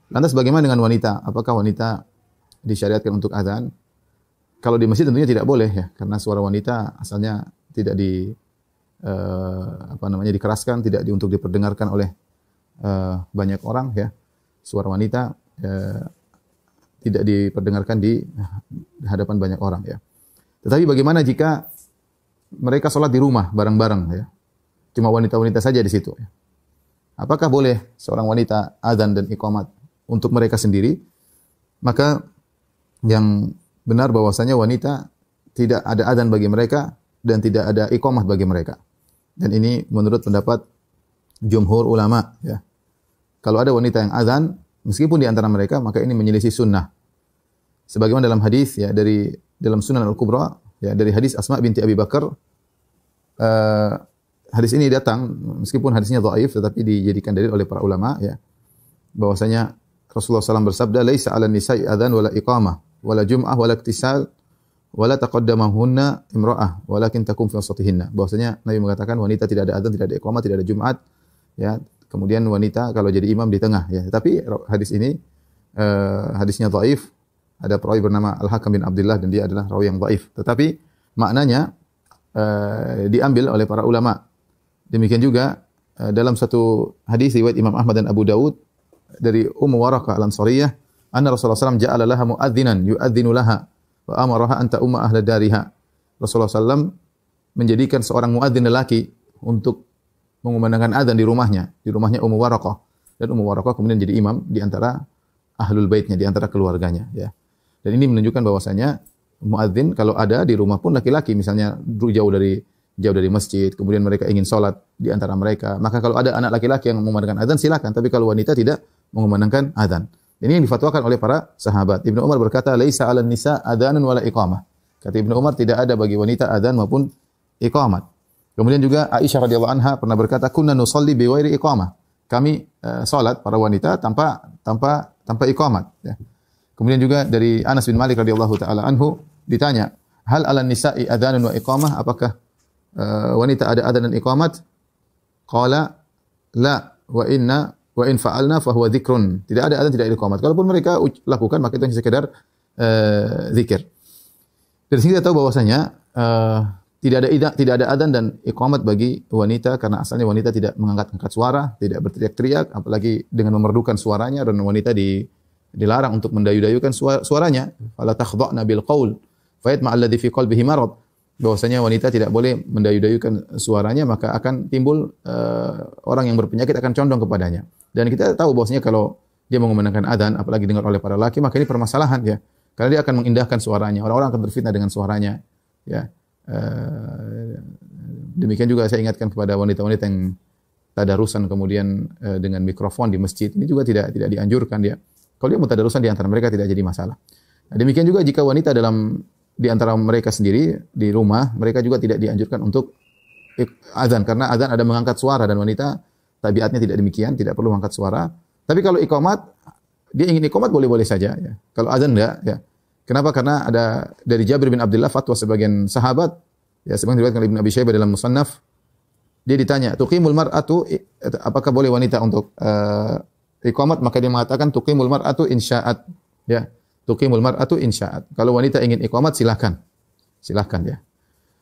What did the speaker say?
Lantas bagaimana dengan wanita? Apakah wanita disyariatkan untuk azan? Kalau di masjid tentunya tidak boleh ya, karena suara wanita asalnya tidak dikeraskan, tidak untuk diperdengarkan oleh banyak orang ya. Suara wanita tidak diperdengarkan di hadapan banyak orang ya. Tetapi bagaimana jika mereka sholat di rumah bareng-bareng ya? Cuma wanita-wanita saja di situ ya. Apakah boleh seorang wanita azan dan iqamat untuk mereka sendiri? Maka yang benar bahwasanya wanita tidak ada azan bagi mereka dan tidak ada iqamah bagi mereka. Dan ini menurut pendapat jumhur ulama ya. Kalau ada wanita yang azan meskipun di antara mereka, maka ini menyelisih sunnah. Sebagaimana dalam hadis ya, dari dalam Sunan Al-Kubra ya, dari hadis Asma binti Abi Bakar, hadis ini datang meskipun hadisnya dhaif tetapi dijadikan dalil oleh para ulama ya, bahwasanya Rasulullah SAW bersabda, "Laisa 'alan nisa'i adzan wala iqamah wala jum'ah wala iktisal wala taqaddamahunna imra'ah walakin takum fi wasatihinna." Bahwasanya Nabi mengatakan wanita tidak ada adzan, tidak ada iqamah, tidak ada Jumat ya. Kemudian wanita kalau jadi imam di tengah ya. Tapi hadis ini hadisnya dhaif. Ada perawi bernama Al-Hakam bin Abdullah dan dia adalah rawi yang dhaif. Tetapi maknanya diambil oleh para ulama. Demikian juga dalam satu hadis riwayat Imam Ahmad dan Abu Dawud dari Ummu Waraqah Al-Ansariyah, anna Rasulullah SAW ja'ala laha mu'adzinan yu'adzinu laha wa amaraha an ta'umma ahla dariha. Rasulullah SAW menjadikan seorang muadzin lelaki untuk mengumandangkan azan di rumahnya Ummu Waraqah. Dan Ummu Waraqah kemudian jadi imam di antara ahlul baitnya, di antara keluarganya ya. Dan ini menunjukkan bahwasanya muadzin kalau ada di rumah pun laki-laki, misalnya jauh dari masjid, kemudian mereka ingin sholat di antara mereka, maka kalau ada anak laki-laki yang mengumandangkan azan silakan, tapi kalau wanita tidak mengumandangkan azan. Ini yang difatwakan oleh para sahabat. Ibnu Umar berkata, "Laisa 'alan nisa adzanun wala iqamah." Kata Ibnu Umar, tidak ada bagi wanita azan maupun iqamat. Kemudian juga Aisyah radhiyallahu anha pernah berkata, "Kunna nusalli bi ghairi iqamah." Kami salat para wanita tanpa iqamat ya. Kemudian juga dari Anas bin Malik radhiyallahu taala anhu ditanya, "Hal 'alan nisa'i adzanun wa iqamah?" Apakah wanita ada adzan dan iqamat? Qala, "La wa in fa'alna fa huwa dzikrun." Tidak ada adzan, tidak ada iqamat. Kalaupun mereka lakukan maka itu hanya sekedar zikir. Dari sini kita tahu bahwasanya tidak ada adzan dan iqamat bagi wanita karena asalnya wanita tidak mengangkat suara, tidak berteriak-teriak, apalagi dengan memerdukan suaranya, dan wanita dilarang untuk mendayu-dayukan suaranya. Fala takhdha'na bil qaul fayatma alladhi fi qalbihi marad. Bahwasanya wanita tidak boleh mendayu-dayukan suaranya, maka akan timbul orang yang berpenyakit akan condong kepadanya. Dan kita tahu bahwasanya kalau dia mengumandangkan adzan apalagi dengar oleh para laki, maka ini permasalahan ya. Karena dia akan mengindahkan suaranya. Orang-orang akan berfitnah dengan suaranya ya. Demikian juga saya ingatkan kepada wanita-wanita yang tadarusan kemudian dengan mikrofon di masjid, ini juga tidak dianjurkan dia. Kalau dia mau tadarusan di antara mereka tidak jadi masalah. Nah, demikian juga jika wanita di antara mereka sendiri di rumah, mereka juga tidak dianjurkan untuk azan karena azan ada mengangkat suara dan wanita tabiatnya tidak demikian, tidak perlu mengangkat suara. Tapi kalau iqamat, dia ingin iqamat boleh-boleh saja ya. Kalau azan enggak ya. Kenapa? Karena ada dari Jabir bin Abdullah fatwa sebagian sahabat ya, sebagaimana diriwayatkan oleh Ibnu Abi Syaibah dalam Musannaf. Dia ditanya, "Tuqimul mar'atu, apakah boleh wanita untuk iqamat?" Maka dia mengatakan, "Tuqimul mar'atu insya'at." Ya, tuqimul mar'atu insya'at. Kalau wanita ingin iqamat silakan. Silakan ya.